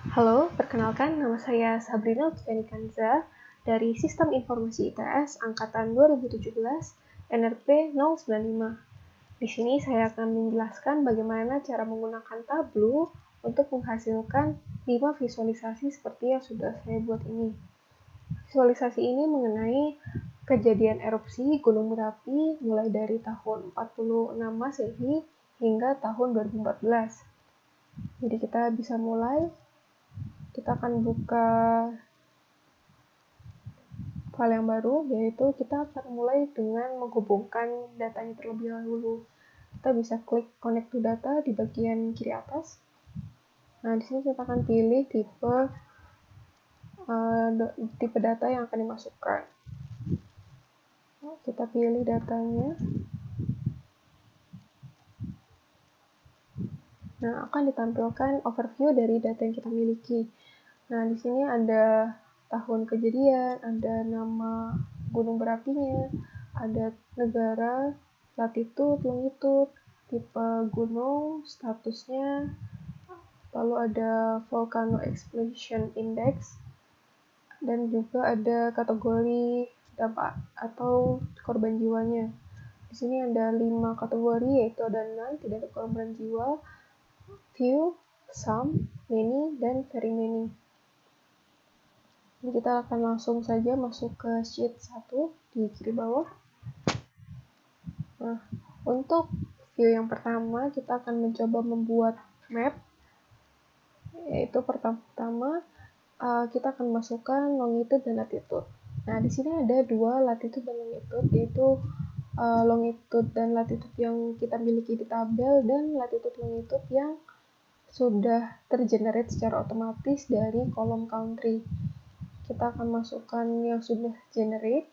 Halo, perkenalkan nama saya Sabrina Lutfiani Kanza dari Sistem Informasi ITS Angkatan 2017 NRP 095. Di sini saya akan menjelaskan bagaimana cara menggunakan Tableau untuk menghasilkan 5 visualisasi seperti yang sudah saya buat ini. Visualisasi ini mengenai kejadian erupsi Gunung Merapi mulai dari tahun 46 Masehi hingga tahun 2014. Jadi kita bisa mulai. Kita akan buka file yang baru, yaitu kita akan mulai dengan menghubungkan datanya terlebih dahulu. Kita bisa klik connect to data di bagian kiri atas. Nah, di sini kita akan pilih tipe data yang akan dimasukkan. Kita pilih datanya. Nah, akan ditampilkan overview dari data yang kita miliki. Nah, di sini ada tahun kejadian, ada nama gunung berapinya, ada negara, latitude, longitude, tipe gunung, statusnya, lalu ada volcano explosion index, dan juga ada kategori dampak atau korban jiwanya. Di sini ada 5 kategori, yaitu ada none, tidak ada korban jiwa, few, some, many, dan very many. Jadi kita akan langsung saja masuk ke sheet 1 di kiri bawah. Nah, untuk view yang pertama kita akan mencoba membuat map, yaitu pertama kita akan masukkan longitude dan latitude. Nah, di sini ada 2 latitude dan longitude, yaitu longitude dan latitude yang kita miliki di tabel dan latitude longitude yang sudah tergenerate secara otomatis dari kolom country. Kita akan masukkan yang sudah generate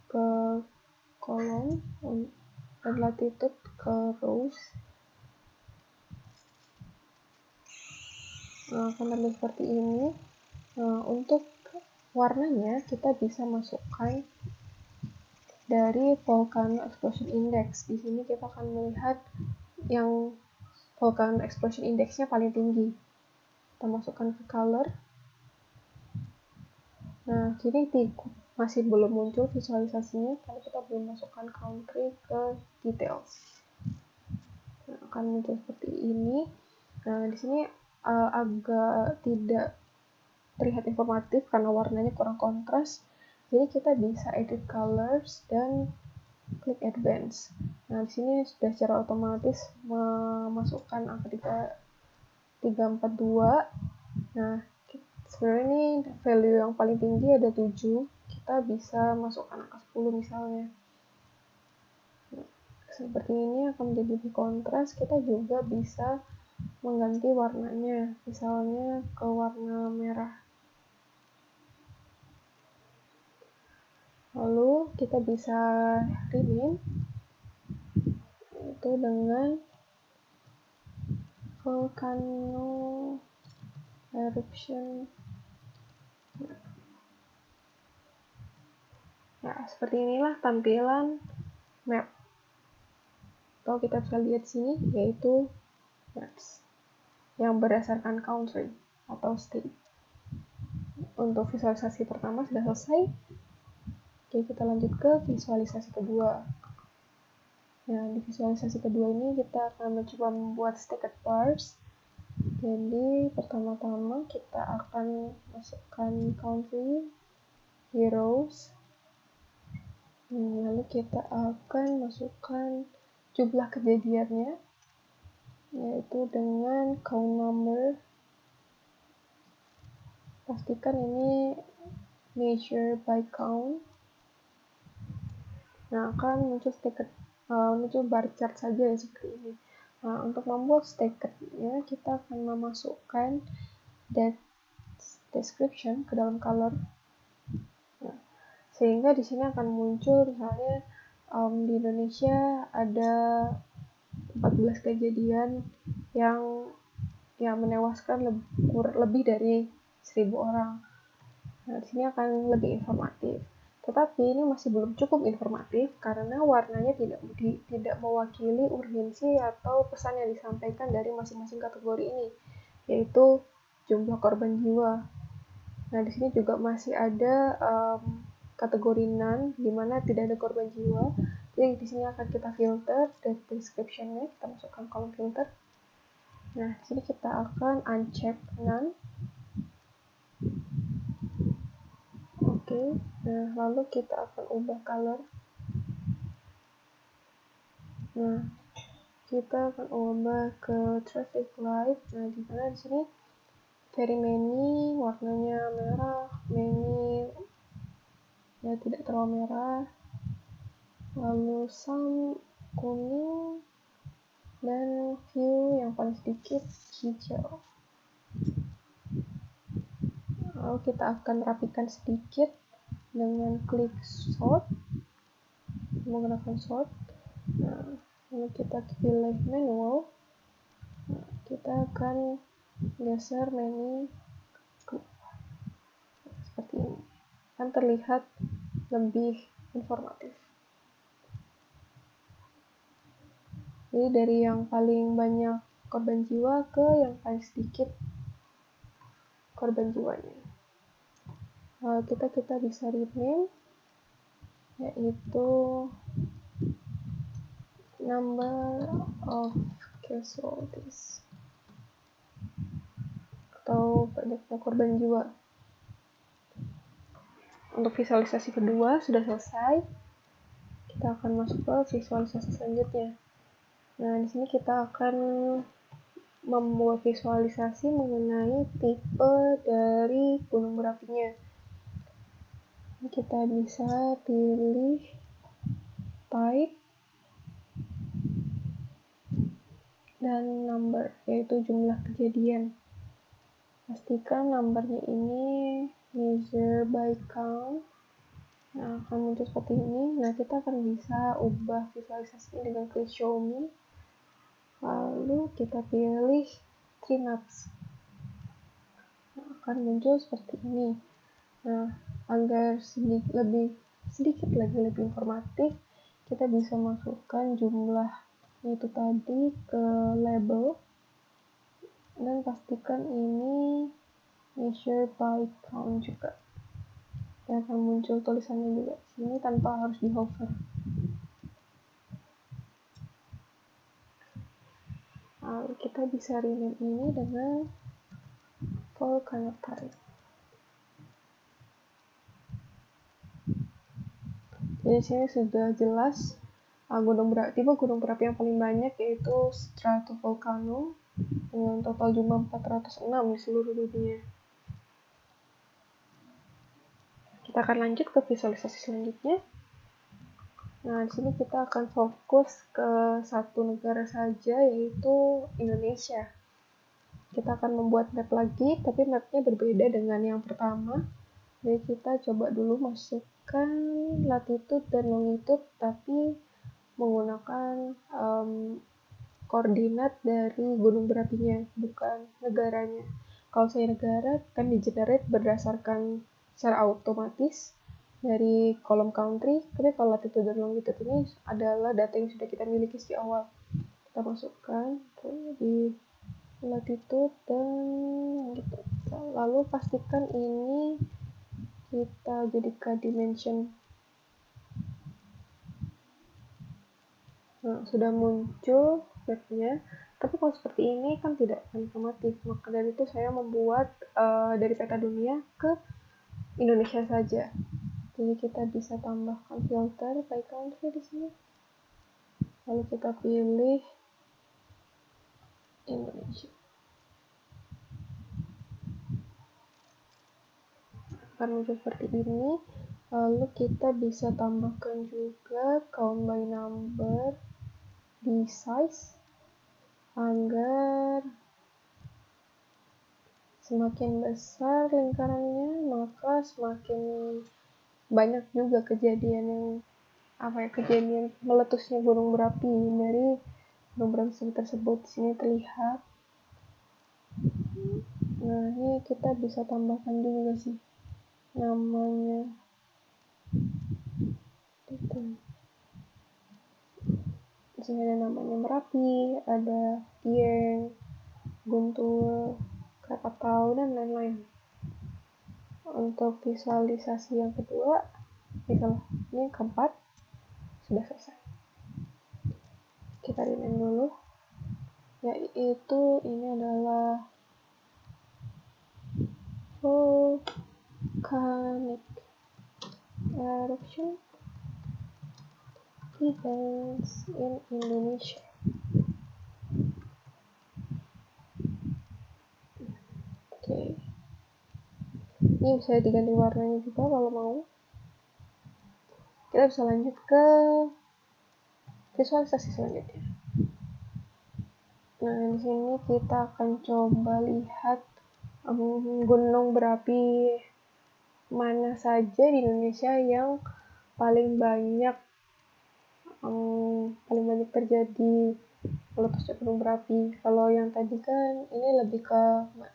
ke kolom dan latitude ke rows. Nah, akan tampil seperti ini. Nah, untuk warnanya kita bisa masukkan dari volcano explosion index. Di sini kita akan melihat yang volcano explosion index-nya paling tinggi. Kita masukkan ke color. Nah, kini masih belum muncul visualisasinya karena kita belum masukkan country ke details. Nah, akan muncul seperti ini. Nah, di sini agak tidak terlihat informatif karena warnanya kurang kontras. Jadi kita bisa edit colors dan klik advance. Nah, di sini sudah secara otomatis memasukkan angka 342. Nah, sebenarnya ini value yang paling tinggi ada 7. Kita bisa masukkan angka 10 misalnya. Nah, seperti ini akan menjadi lebih kontras. Kita juga bisa mengganti warnanya, misalnya ke warna merah. Lalu kita bisa rename itu dengan volcano eruption. Ya, seperti inilah tampilan map. Atau kita bisa lihat sini, yaitu maps yang berdasarkan country atau state. Untuk visualisasi pertama sudah selesai. Oke, kita lanjut ke visualisasi kedua. Nah, di visualisasi kedua ini kita akan mencoba membuat stacked bars. Jadi, pertama-tama kita akan masukkan country, heroes, lalu kita akan masukkan jumlah kejadiannya, yaitu dengan count number. Pastikan ini measure by count. Nah, akan muncul bar chart saja seperti ini. Nah, untuk membuat stacked-nya kita akan memasukkan description ke dalam color. Nah, sehingga di sini akan muncul misalnya di Indonesia ada 14 kejadian yang menewaskan lebih dari 1.000 orang. Nah, di sini akan lebih informatif. Tetapi ini masih belum cukup informatif karena warnanya tidak mewakili urgensi atau pesan yang disampaikan dari masing-masing kategori ini. yaitu jumlah korban jiwa. Nah, di sini juga masih ada kategori none, di mana tidak ada korban jiwa. Jadi di sini akan kita filter dari description-nya, kita masukkan kolom filter. Nah, di sini kita akan uncheck none. Oke, nah lalu kita akan ubah color. Nah, kita akan ubah ke traffic light. Nah, di mana di sini very many warnanya merah, many ya tidak terlalu merah, lalu some kuning, dan few yang paling sedikit hijau. Lalu kita akan rapikan sedikit dengan klik sort, menggunakan sort. Nah, lalu kita pilih manual. Nah, kita akan geser menu ke seperti ini, akan terlihat lebih informatif. Jadi dari yang paling banyak korban jiwa ke yang paling sedikit korban jiwanya. Kita bisa rename, yaitu number of casualties atau banyaknya korban jiwa. Untuk visualisasi kedua sudah selesai. Kita akan masuk ke visualisasi selanjutnya. Nah, di sini kita akan membuat visualisasi mengenai tipe dari gunung berapinya. Kita bisa pilih type dan number, yaitu jumlah kejadian. Pastikan numbernya ini measure by count. Nah, akan muncul seperti ini. Nah, kita akan bisa ubah visualisasinya dengan klik show me. Lalu kita pilih 3 maps. Nah, akan muncul seperti ini. Nah, agar sedikit lagi lebih informatif, kita bisa masukkan jumlah itu tadi ke label dan pastikan ini measure by count juga. Dan akan muncul tulisannya juga di sini tanpa harus di hover. Lalu kita bisa rename ini dengan volcano type. Jadi sini sudah jelas tipe gunung berapi yang paling banyak, yaitu stratovolcano dengan total jumlah 406 di seluruh dunia. Kita akan lanjut ke visualisasi selanjutnya. Nah, di sini kita akan fokus ke satu negara saja, yaitu Indonesia. Kita akan membuat map lagi, tapi mapnya berbeda dengan yang pertama. Jadi kita coba dulu masukkan latitude dan longitude, tapi menggunakan koordinat dari gunung berapinya, bukan negaranya. Kalau saya negara, kan di-generate berdasarkan secara otomatis dari kolom country, tapi kalau latitude dan longitude ini adalah data yang sudah kita miliki di awal. Kita masukkan di latitude dan longitude. Lalu pastikan ini kita jadikan dimension. Nah, sudah muncul mapnya, tapi kalau seperti ini kan tidak informatif. Maka dari itu saya membuat dari peta dunia ke Indonesia saja. Jadi kita bisa tambahkan filter by country di sini. Lalu kita pilih Indonesia. Akan muncul seperti ini. Lalu kita bisa tambahkan juga count by number di size agar semakin besar lingkarannya, maka semakin banyak juga kejadian meletusnya gunung berapi dari gunung berapi tersebut. Di sini terlihat. Nah, ini kita bisa tambahkan juga sih namanya. Di sini ada namanya Merapi, ada Dieng, Guntur, Krakatau, dan lain-lain. Untuk visualisasi yang kedua, ini keempat, sudah selesai. Kita rename dulu, yaitu ini adalah volcanic eruption events in Indonesia. Oke. Ini bisa diganti warnanya juga kalau mau. Kita bisa lanjut ke visualisasi selanjutnya. Nah, di sini kita akan coba lihat gunung berapi mana saja di Indonesia yang paling banyak terjadi meletusnya gunung berapi. Kalau yang tadi kan ini lebih ke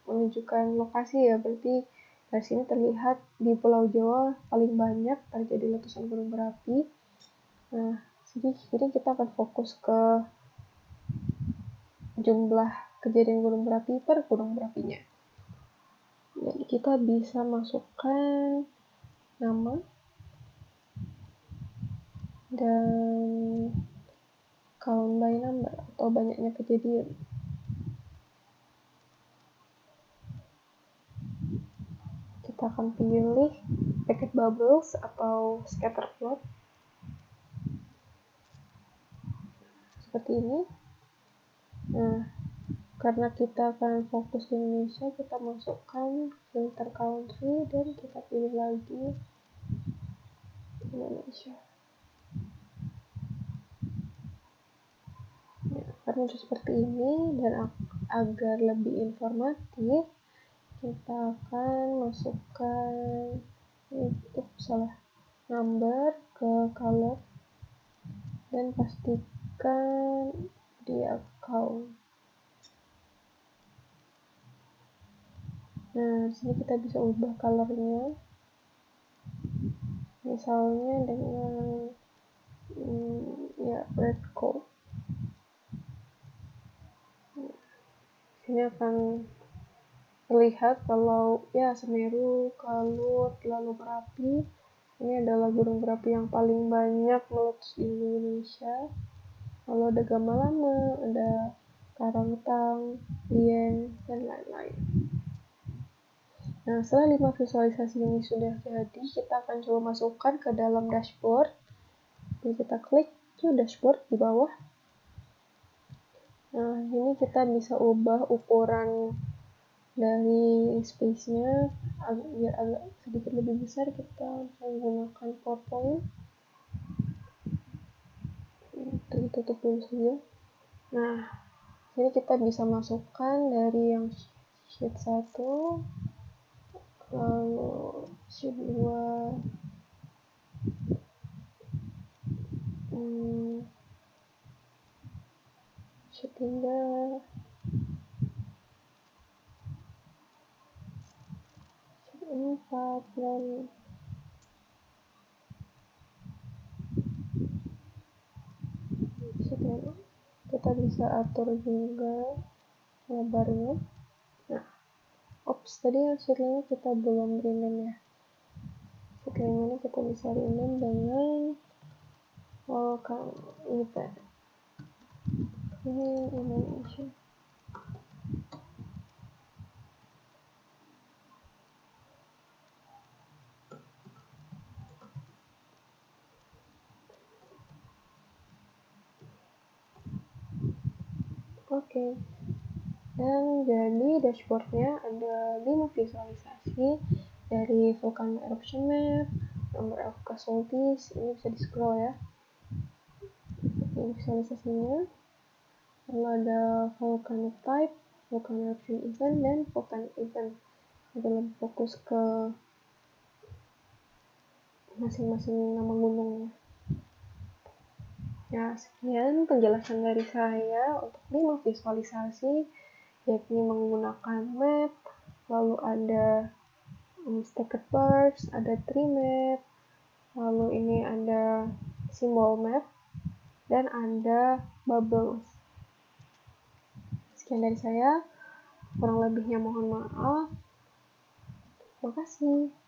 menunjukkan lokasi ya, berarti dari sini terlihat di Pulau Jawa paling banyak terjadi letusan gunung berapi. Nah, jadi kita akan fokus ke jumlah kejadian gunung berapi per gunung berapinya. Jadi kita bisa masukkan nama dan count by number atau banyaknya kejadian. Kita akan pilih packet bubbles atau scatter plot seperti ini. Nah, karena kita akan fokus di Indonesia, kita masukkan filter country dan kita pilih lagi Indonesia. Ya, karena seperti ini, dan agar lebih informatif, kita akan masukkan number ke color dan pastikan di account. Nah, di sini kita bisa ubah colornya, misalnya dengan red gold. Ini akan terlihat kalau Semeru, Kalut, lalu Merapi ini adalah gunung berapi yang paling banyak meletus di Indonesia. Lalu ada Gamalama, ada Karangtang, Dieng, dan lain-lain. Nah, setelah 5 visualisasi ini sudah jadi, kita akan coba masukkan ke dalam dashboard. Jadi kita klik ke dashboard di bawah. Nah, ini kita bisa ubah ukuran dari space-nya biar agak sedikit lebih besar. Kita menggunakan PowerPoint. Tutup dulu saja. Nah, jadi kita bisa masukkan dari yang sheet 1, lalu sheet 2, sheet 3, sheet 4, dan sheet 5. Kita bisa atur juga lebarnya. Nah, tadi yang sheet 5 kita belum rename ya. Sheet 5 ini kita bisa rename dengan event ini Indonesia. Oke. Dan jadi dashboardnya ada 5 visualisasi dari volcano eruption map, number of casualties, ini bisa di scroll ya. Ini visualisasinya. Lalu ada volcanic type, volcano eruption event, dan volcanic event. Ada lebih fokus ke masing-masing nama gunungnya. Ya, sekian penjelasan dari saya untuk 5 visualisasi, yakni menggunakan map, lalu ada stacked bars, ada tree map, lalu ini ada symbol map, dan ada bubbles. Sekian dari saya. Kurang lebihnya mohon maaf. Terima kasih.